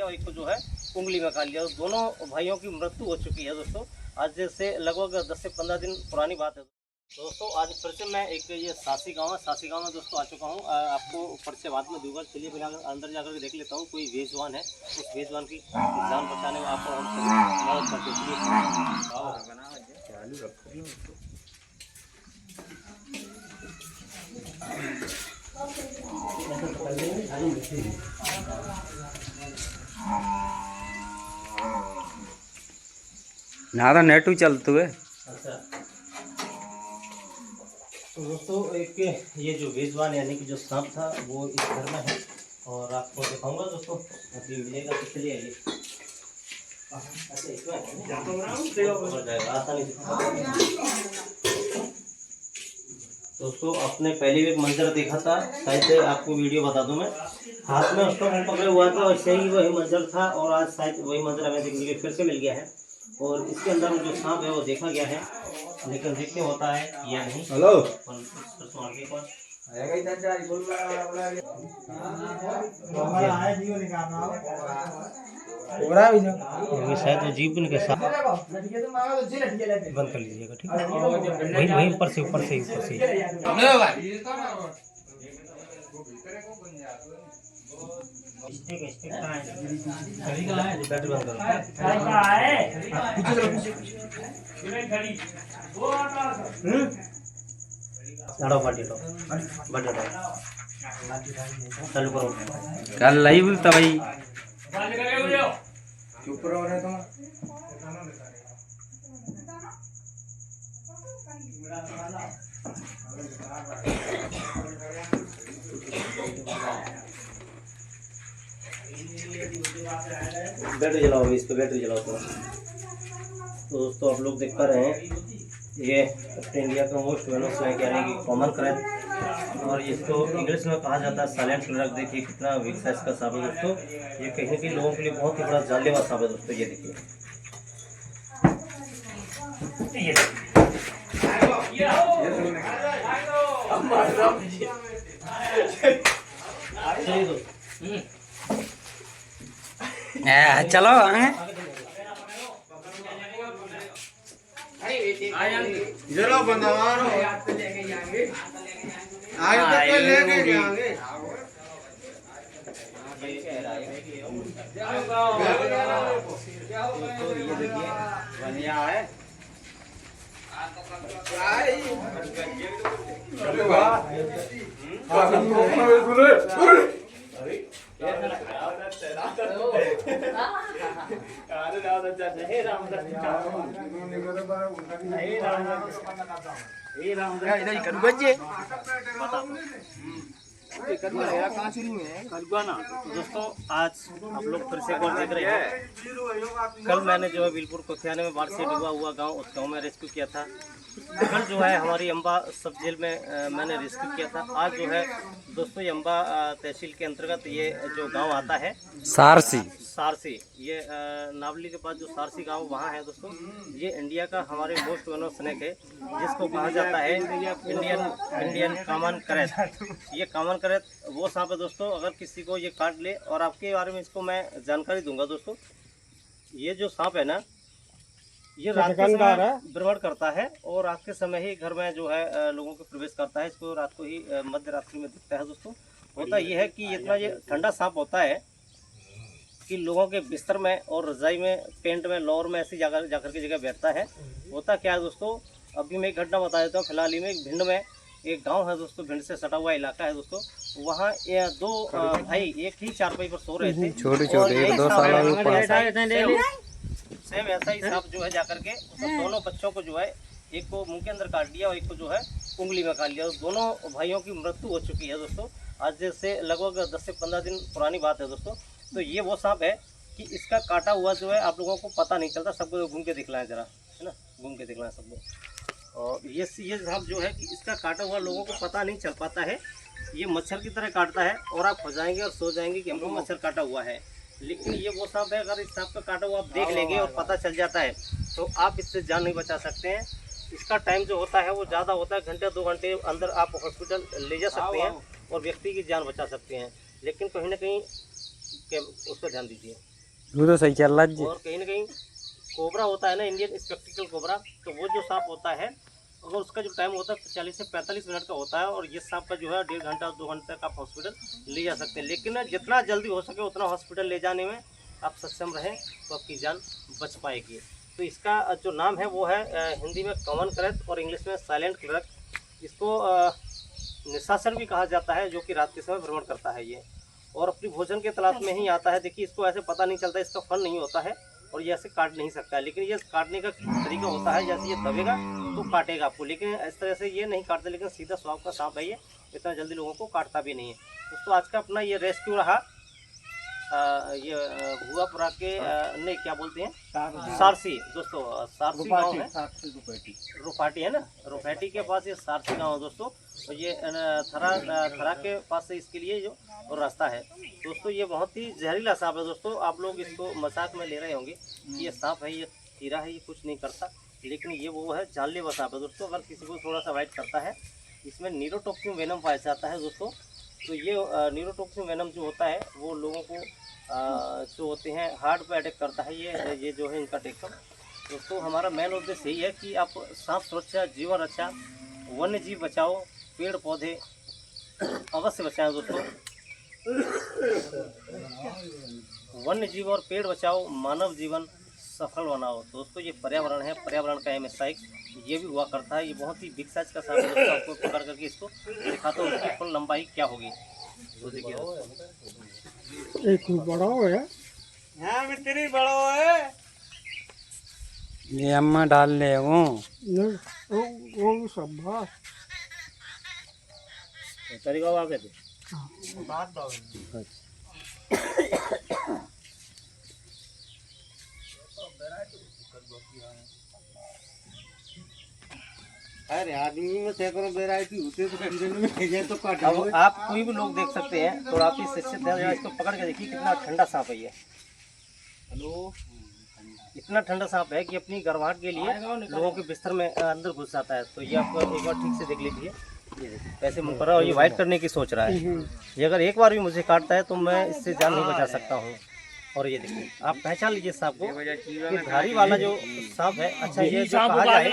और एक को जो है उंगली में काट लिया। दोनों भाइयों की मृत्यु हो चुकी है दोस्तों। आज से लगभग 10 से 15 दिन पुरानी बात है दोस्तों। आज फिर से मैं एक ये सासी गांव में दोस्तों आ चुका हूँ। आपको ऊपर से बाद में दूंगा। चलिए मैं अंदर जाकर के देख लेता हूँ कोई बेजवान है, उस बेजवान की जान बचाने में आपको हम सभी मदद करते हैं। ना नेट चलते हुए। अच्छा तो दोस्तों एक ये जो बेजवान यानी कि जो सांप था वो इस घर में है और आपको दिखाऊंगा दोस्तों। अभी मिलेगा तो चलिए आइए। अच्छा इसमें आसानी से दोस्तों आपने पहले भी एक मंजर देखा था, शायद आपको वीडियो बता दूं मैं। हाथ में उसका मुंह पकड़े हुआ था और सही वही मंजर था और आज शायद वही मंजर हमें देखने के लिए फिर से मिल गया है। और इसके अंदर जो सांप है वो देखा गया है, लेकिन देखते होता है या नहीं। हेलो शायद वो जीवन के साथ बंद कर लीजिएगा, ठीक है? वही वही ऊपर से चालू करो। कल लाइव था भाई। चुप रहो रे तुम। बैटरी जलाओ, इस पे बैटरी जलाओ तो दोस्तों आप लोग देख पा रहे हैं ये इंडिया का मोस्ट वेनस स्नैक यानी कि कॉमन क्रैब और इसको इंग्लिश में कहा जाता है साइलेंट स्नेक। देखिए कितना बिग साइज का सांप है दोस्तों। ये कहीं ना कहीं लोगों के लिए बहुत ही बड़ा जानलेवा सांप है दोस्तों। ये देखिए चलो जरा बंदा आगे लेके जाएंगे। बढ़िया है। दोस्तों आज आप लोग फिर से एक और देख रहे हैं। कल मैंने जो है बिलपुर कोथियाने में बाढ़ से डूबा हुआ गांव, उस गांव में रेस्क्यू किया था। कल जो है हमारी अम्बा सब जेल में मैंने रेस्क्यू किया था। आज जो है दोस्तों ये अम्बा तहसील के अंतर्गत ये जो गांव आता है सारसी, ये नावली के पास जो सारसी गांव वहाँ है दोस्तों। ये इंडिया का हमारे मोस्ट वेनस स्नैक है जिसको कहा जाता है इंडियन कॉमन क्रैब। ये कॉमन क्रैब वो सांप है दोस्तों, अगर किसी को ये काट ले, और आपके बारे में इसको मैं जानकारी दूंगा दोस्तों। ये जो सांप है ना, ये रात के समय भ्रमण करता है और रात के समय ही घर में जो है लोगों को प्रवेश करता है। इसको रात को ही मध्य रात्रि में दिखता है दोस्तों। होता ये है कि इतना ये ठंडा सांप होता है कि लोगों के बिस्तर में और रजाई में, पेंट में, लोअर में ऐसी जाकर की जगह बैठता है। होता क्या है दोस्तों, अभी मैं एक घटना बता देता हूँ। फिलहाल ही में भिंड में एक गांव है दोस्तों, भिंड से सटा हुआ इलाका है दोस्तों। वहाँ दो भाई एक ही चारपाई पर सो रहे थे। सेम ऐसा ही सांप जो है जाकर के दोनों बच्चों को जो है, एक को मुंह के अंदर काट लिया और एक को जो है उंगली में काट लिया। दोनों भाइयों की मृत्यु हो चुकी है दोस्तों। आज से लगभग 10 से 15 दिन पुरानी बात है दोस्तों। तो ये वो सांप है कि इसका काटा हुआ जो है आप लोगों को पता नहीं चलता। सबको घूम के दिखलाएं जरा, है ना, घूम के दिखलाएं सबको। और ये सांप जो है कि इसका काटा हुआ लोगों को पता नहीं चल पाता है। ये मच्छर की तरह काटता है और आप हो जाएंगे और सो जाएंगे कि हमको मच्छर काटा हुआ है। लेकिन ये वो सांप है, अगर इस सांप का काटा हुआ आप देख लेंगे और पता चल जाता है तो आप इससे जान नहीं बचा सकते हैं। इसका टाइम जो होता है वो ज़्यादा होता है, घंटे 2 घंटे अंदर आप हॉस्पिटल ले जा सकते हैं और व्यक्ति की जान बचा सकते हैं। लेकिन कहीं ना कहीं उस पर ध्यान दीजिए। वो तो सही चल रहा जी। और कहीं ना कहीं कोबरा होता है ना, इंडियन स्पेक्टिकल कोबरा, तो वो जो सांप होता है अगर उसका जो टाइम होता है 40 से 45 मिनट का होता है, और ये सांप का जो है 1.5 घंटा 2 घंटे तक आप हॉस्पिटल ले जा सकते हैं। लेकिन जितना जल्दी हो सके उतना हॉस्पिटल ले जाने में आप सक्षम रहें तो आपकी जान बच पाएगी। तो इसका जो नाम है वो है हिंदी में कॉमन क्रैक और इंग्लिश में साइलेंट क्रैक। इसको निशाचर भी कहा जाता है, जो कि रात के समय भ्रमण करता है ये, और अपनी भोजन के तलाश में ही आता है। देखिए इसको ऐसे पता नहीं चलता, इसका फन नहीं होता है और ये ऐसे काट नहीं सकता है, लेकिन ये काटने का तरीका होता है, जैसे ये दबेगा तो काटेगा आपको, लेकिन इस तरह से ये नहीं काटता, लेकिन सीधा स्वभाव का सांप है ये, इतना जल्दी लोगों को काटता भी नहीं है। दोस्तों आज का अपना ये रेस्क्यू रहा ये भुआपुरा के नहीं क्या बोलते हैं, सारसी। दोस्तों सारसी गांव है, रुपाटी है ना, रुपाटी के पास ये सारसी गांव है दोस्तों। और ये थरा के पास से इसके लिए जो रास्ता है दोस्तों, ये बहुत ही जहरीला सांप है दोस्तों। आप लोग इसको मजाक में ले रहे होंगे कि ये सांप है, ये कीड़ा है, ये कुछ नहीं करता, लेकिन ये वो है जानलेवा सांप है दोस्तों। अगर किसी को थोड़ा सा वाइट करता है, इसमें न्यूरोटॉक्सिन वेनम पाया जाता है दोस्तों। तो ये न्यूरोटॉक्सिन वेनम जो होता है वो लोगों को जो होते हैं हार्ट पे अटैक करता है, ये जो है इनका टेक्सम दोस्तों। हमारा मेन उद्देश्य यही है कि आप सांप सुरक्षा, जीवन रक्षा, वन्य जीव बचाओ, पेड़ पौधे अवश्य बचाएं दोस्तों। वन्य जीव और पेड़ बचाओ, मानव जीवन सफल बनाओ दोस्तों। ये पर्यावरण है, पर्यावरण का MSI ये भी हुआ करता है। ये बहुत ही बिग साइज का सांप है दोस्तों। आपको पकड़ करके इसको दिखाता हूँ उसकी फुल लंबाई क्या होगी। तो देखिए एक बड़ा है, हाँ मिस्त्री बड़ो है। ये अम्मा डाल ले वो वो सब बात तरीका हुआ कहते बात दो अरे आदमी में सैकड़ों वैरायटी होते तो कीड़े में भेजे तो काट। अब आप कोई भी लोग देख सकते हैं, तो आप इसको पकड़ के देखिए कितना ठंडा सांप है ये। हेलो, इतना ठंडा सांप है कि अपनी गर्भाहट के लिए लोगों के बिस्तर में अंदर घुस जाता है। तो ये आपको एक बार ठीक से देख लीजिए, ये देखिए कैसे मुंह कर रहा है, और ये वाइट करने की सोच रहा है। ये अगर एक बार भी मुझे काटता है तो मैं इससे जान नहीं बचा सकता हूँ। और ये देखिए आप पहचान लीजिए सांप को, ये धारी वाला जो सांप है। अच्छा ये जो कहा जाए,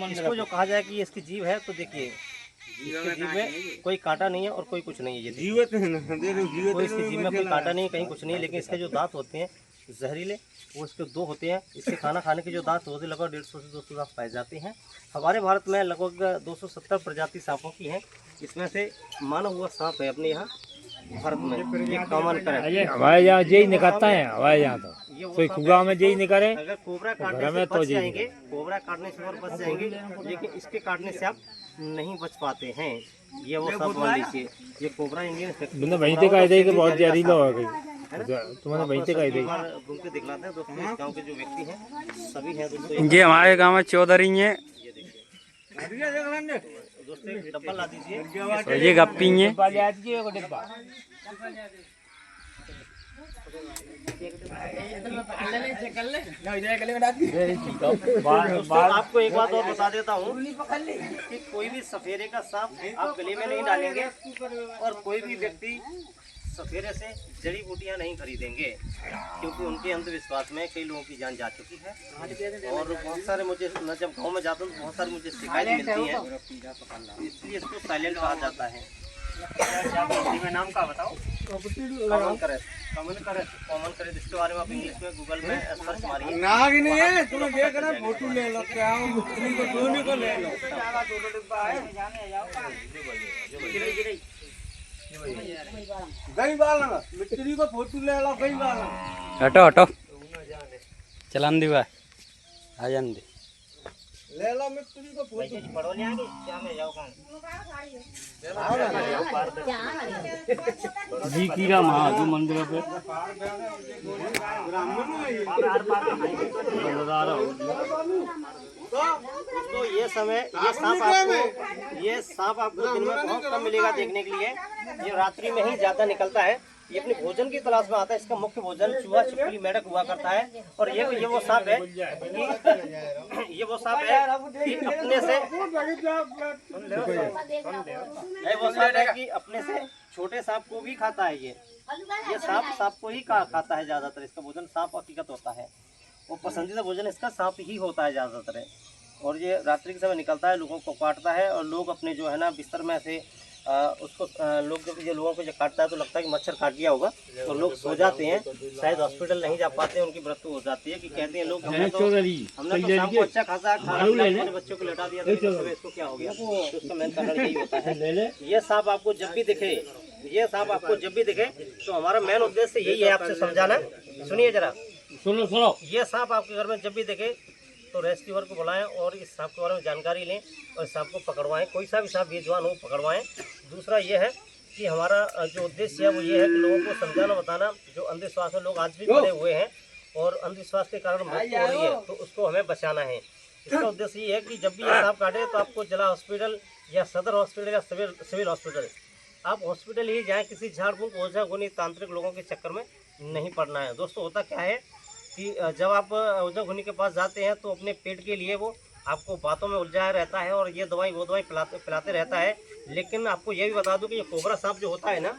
इसको जो कहा जाए कि ये इसकी जीभ है, तो देखिए इसकी जीभ में कोई कांटा नहीं है और कोई कुछ नहीं है। ये जीवत है ना, दे दो जीवत। कोई इसकी जीभ में कोई कांटा नहीं है, कहीं कुछ नहीं है, लेकिन इसके जो दांत होते हैं जहरीले, वो इसके 2 होते हैं। इसके खाना खाने के जो दांत होते हैं लगभग 150 से 200 दांत पाए जाते हैं। हमारे भारत में लगभग 270 प्रजाति सांपों की हैं। इसमें से माना हुआ सांप है अपने यहाँ भारत में ये कॉमन क्रैक। हमारे यहाँ यही निकलता है, हमारे यहाँ तो ये वो कोई सांप खुगा है, में यही निकले। अगर कोबरा काटने घर से में तो बच जी जाएंगे, कोबरा काटने से और बच जाएंगे, लेकिन इसके काटने से आप नहीं बच पाते हैं। ये वो सब मान लीजिए, ये कोबरा इंडियन मैंने वहीं से कह दी कि बहुत जहरीला हो गई, तुम्हारे वहीं से कह दी। घूम के दिखलाते हैं दोस्तों। इस गाँव के जो व्यक्ति हैं सभी हैं दोस्तों। ये हमारे गांव में चौधरी है, ये देखिए दोस्तों, एक डब्बा ला दीजिए। और ये गप्पी है। दोस्तों आपको एक बात और बता देता हूँ कि कोई भी सफेरे का सांप आप गले में नहीं डालेंगे, और कोई भी व्यक्ति सफेरे से जड़ी बूटियाँ नहीं खरीदेंगे, क्योंकि उनके अंधविश्वास में कई लोगों की जान जा चुकी है। और बहुत सारे मुझे, मैं जब गाँव में जाता हूँ तो बहुत सारी मुझे शिकायत मिलती है, इसलिए इसको साइलेंट कहा जाता है। में नाम का बताओ, कॉमन करेक्ट। इसके बारे में आप इंग्लिश में गूगल में सर्च मारिए। नाग नहीं है, तुम्हें देख रहा फोटो ले लो, क्या मिस्त्री को दोनों को ले लो। गई बाल ना मिस्त्री को फोटो ले लो, गई बाल हटो हटो, चलान दी हुआ आ जान दे। ले लो मिस्त्री को फोटो। पढ़ो ले आगे क्या में जाओ कहां जी कीड़ा महादेव मंदिर पे दोस्तों ये सांप आपको दिन में बहुत कम मिलेगा देखने के लिए। ये रात्रि में ही ज़्यादा निकलता है, ये अपने भोजन की तलाश में आता है। इसका मुख्य भोजन चूहा, छिपकली, मेढक हुआ करता है। और ये वो सांप है कि ये वो सांप है कि अपने से वो सांप है कि अपने से छोटे सांप को भी खाता है। ये सांप को ही खाता है ज्यादातर। इसका भोजन सांप हकीकत होता है और पसंदीदा भोजन इसका सांप ही होता है ज्यादातर। और ये रात्रि के समय निकलता है, लोगों को काटता है और लोग अपने जो है ना बिस्तर में से उसको लोग जब ये लोगों को जब काटता है तो लगता है कि मच्छर काट गया होगा और लोग सो जाते हैं, शायद हॉस्पिटल नहीं जा पाते हैं, उनकी मृत्यु हो जाती है। कि कहते हैं लोग हमने तो शाम को अच्छा खासा खाना बच्चों को लौटा दिया, इसको क्या हो गया, तो उसका मेन कारण यही होता है। ये सांप आपको जब भी दिखे, ये सांप आपको जब भी दिखे तो हमारा मेन उद्देश्य यही है आपसे समझाना। सुनिए जरा, सुनो। ये सांप आपके घर में जब भी दिखे तो रेस्क्यूअर को बुलाएं और इस सांप के बारे में जानकारी लें और इस सांप को पकड़वाएं। कोई सा भी सांप बेजुबान हो पकड़वाएं। दूसरा ये है कि हमारा जो उद्देश्य है वो ये है कि लोगों को समझाना बताना। जो अंधविश्वास में लोग आज भी पड़े हुए हैं और अंधविश्वास के कारण मृत्यु हो रही है तो उसको हमें बचाना है। इसका उद्देश्य ये है कि जब भी ये सांप काटे तो आपको जिला हॉस्पिटल या सदर हॉस्पिटल या सिविल हॉस्पिटल, आप हॉस्पिटल ही जाएँ। किसी झाड़ फूँक ओझा गुनी तांत्रिक लोगों के चक्कर में नहीं पड़ना है। दोस्तों होता क्या है कि जब आप ओझा गुनी के पास जाते हैं तो अपने पेट के लिए वो आपको बातों में उलझाया रहता है और ये दवाई वो दवाई पिलाते रहता है। लेकिन आपको ये भी बता दूं कि ये कोबरा सांप जो होता है ना,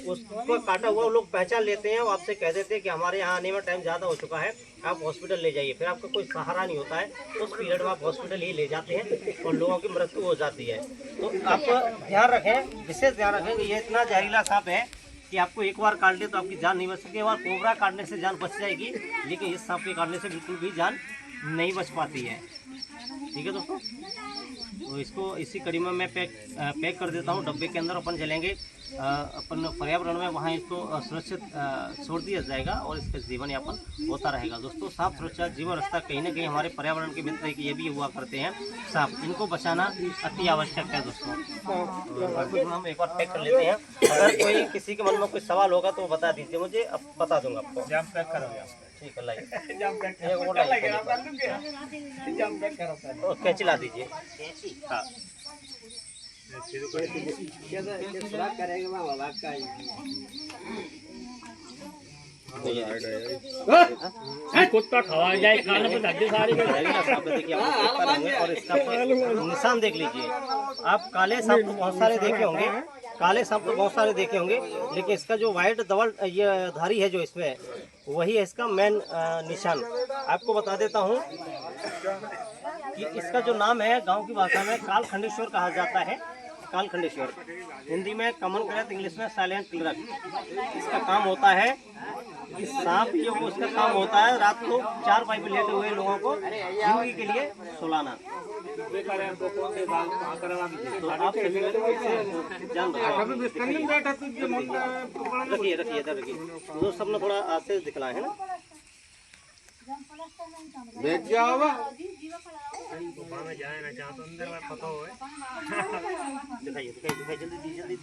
उसको काटा हुआ लोग पहचान लेते हैं और आपसे कह देते हैं कि हमारे यहाँ आने में टाइम ज़्यादा हो चुका है, आप हॉस्पिटल ले जाइए। फिर आपका कोई सहारा नहीं होता है, उस पीरियड में आप हॉस्पिटल ही ले जाते हैं और लोगों की मृत्यु हो जाती है। तो आप ध्यान रखें, विशेष ध्यान रखें कि ये इतना जहरीला सांप है कि आपको एक बार काट ले तो आपकी जान नहीं बच सकती। एक बार कोबरा काटने से जान बच जाएगी, लेकिन इस सांप के काटने से बिल्कुल भी जान नहीं बच पाती है। ठीक है दोस्तों, तो इसको इसी कड़ी में मैं पैक कर देता हूँ डब्बे के अंदर। अपन चलेंगे अपन पर्यावरण में, वहाँ इसको सुरक्षित छोड़ दिया जाएगा और इसका जीवन यापन होता रहेगा। दोस्तों सांप सुरक्षा जीवन रक्षा कहीं ना कहीं हमारे पर्यावरण के मित्र ये भी हुआ करते हैं सांप, इनको बचाना अति आवश्यक है दोस्तों। हम एक बार पैक कर लेते हैं। अगर कोई किसी के मन में कोई सवाल होगा तो बता दीजिए मुझे, अब बता दूंगा आपको। पैक करोगे? ठीक है, लाइए कैंची ला दीजिए। हाँ कुत्ता खवा जाए खाने पे धक्के सारे देखिए और इसका निशान देख लीजिए आप। काले सांप तो बहुत सारे देखे होंगे, काले सांप तो बहुत सारे देखे होंगे, लेकिन इसका जो वाइट धवल ये धारी है जो इसमें, वही है इसका मेन निशान। आपको बता देता हूँ कि इसका जो नाम है गांव की भाषा में कालखंडेश्वर कहा जाता है। कालखंडेश्वर हिंदी में कॉमन करें, इंग्लिश में साइलेंट किलर। इसका काम होता है कि सांप जो उसका काम होता है रात को 4 पाई पे लेटे हुए लोगों को जिंदगी के लिए सुलाना। तो आप सभी जान रखिए इधर रखिए। तो सबने थोड़ा आज से दिखलाए है ना, बैठ जाओ दिखाइए जल्दी।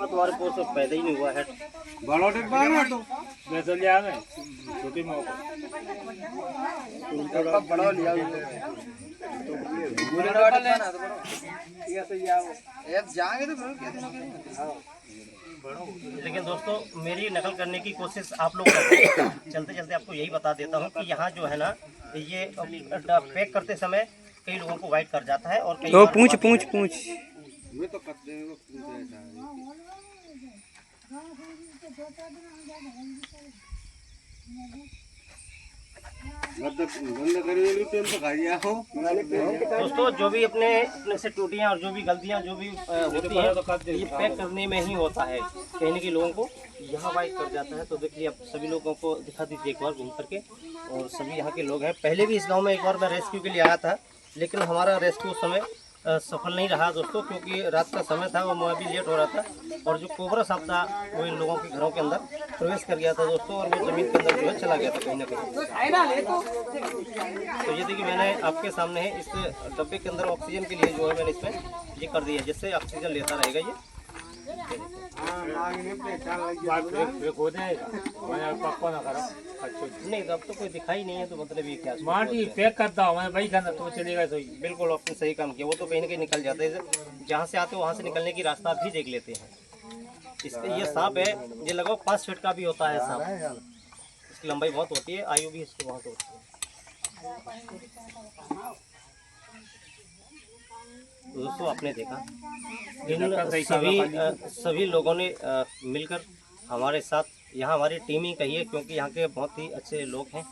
तुम्हारे पोस्ट से पैदा ही नहीं हुआ है। बड़ा डिब्बा है तो वैसे लिया है छोटी मौका बड़ा लिया लेकिन दोस्तों मेरी नकल करने की कोशिश आप लोग करते हैं। चलते चलते आपको यही बता देता हूँ कि यहाँ जो है ना, ये पैक करते समय कई लोगों को वाइट कर जाता है और कई तो पूछ मैं तो कट देंगे दोस्तों जो भी अपने से टूटियाँ और जो भी गलतियाँ जो भी होती हैं ये पैक करने में ही होता है। कहीं ना कहीं लोगों को यहाँ वाइट कर जाता है। तो देखिए आप सभी लोगों को दिखा दीजिए एक बार घूम करके। और सभी यहाँ के लोग हैं। पहले भी इस गांव में एक बार मैं रेस्क्यू के लिए आया था, लेकिन हमारा रेस्क्यू उस समय सफल नहीं रहा दोस्तों, क्योंकि रात का समय था और मैं भी लेट हो रहा था। और जो कोबरा सांप था वो इन लोगों के घरों के अंदर प्रवेश कर गया था दोस्तों, और वो ज़मीन के अंदर जो है चला गया था कहीं ना कहीं। तो ये देखिए मैंने आपके सामने है, इस डब्बे के अंदर ऑक्सीजन के लिए जो है मैंने इसमें ये कर दिया, जिससे ऑक्सीजन लेता रहेगा ये। हो जाएगा पक्का ना करो अच्छा नहीं अब तो कोई दिखाई नहीं है तो मतलब ये क्या माटी पैक करता हूँ मैं वही खाना तो चलेगा तो बिल्कुल आपने सही काम किया। वो तो कहीं ना कहीं निकल जाते हैं, जहाँ से आते हो वहाँ से निकलने की रास्ता भी देख लेते हैं। इसके ये सांप है, ये लगभग 5 फीट का भी होता है सांप। इसकी लंबाई बहुत होती है, आयु भी इसकी बहुत होती है। तो दोस्तों आपने देखा इन सभी लोगों ने मिलकर हमारे साथ, यहाँ हमारी टीम ही कही है क्योंकि यहाँ के बहुत ही अच्छे लोग हैं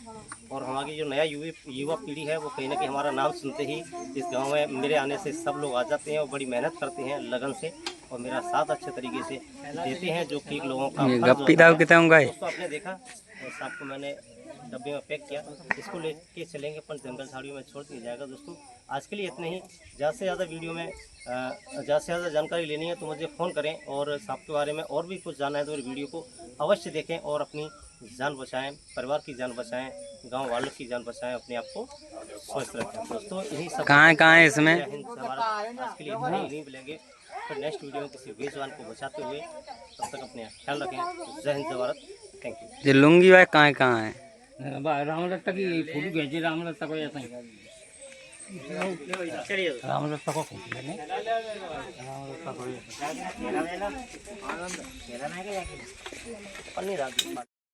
और हमारी जो नया युवा पीढ़ी है वो कहीं ना कहीं हमारा नाम सुनते ही इस गांव में मेरे आने से सब लोग आ जाते हैं और बड़ी मेहनत करते हैं लगन से और मेरा साथ अच्छे तरीके से देते हैं, जो कि लोगों का दोस्तों आपने देखा। और सांप को मैंने डब्बे में पैक किया, इसको लेके चलेंगे अपन जंगल झाड़ियों में छोड़ दिया जाएगा। दोस्तों आज के लिए इतना ही। ज़्यादा से ज़्यादा वीडियो में ज़्यादा से ज़्यादा जानकारी लेनी है तो मुझे फ़ोन करें और सांप के बारे में और भी कुछ जानना है तो मेरी वीडियो को अवश्य देखें और अपनी जान बचाएं, परिवार की जान बचाएं, गांव वालों की जान बचाएं, अपने आप को स्वस्थ रखें। दोस्तों यही सब कहाँ है इसमें आज के लिए नहीं मिलेंगे तो नेक्स्ट वीडियो में किसी बेजवान को बचाते हुए। तब तक अपने ख्याल रखें। जय हिंद, जय भारत। Thank you. ये लुंगी भाई कहाँ है रामलता की फोटो भेजी रामलता को ऐसा ही चलिए रामलता को फोटो लेने पन्नी रात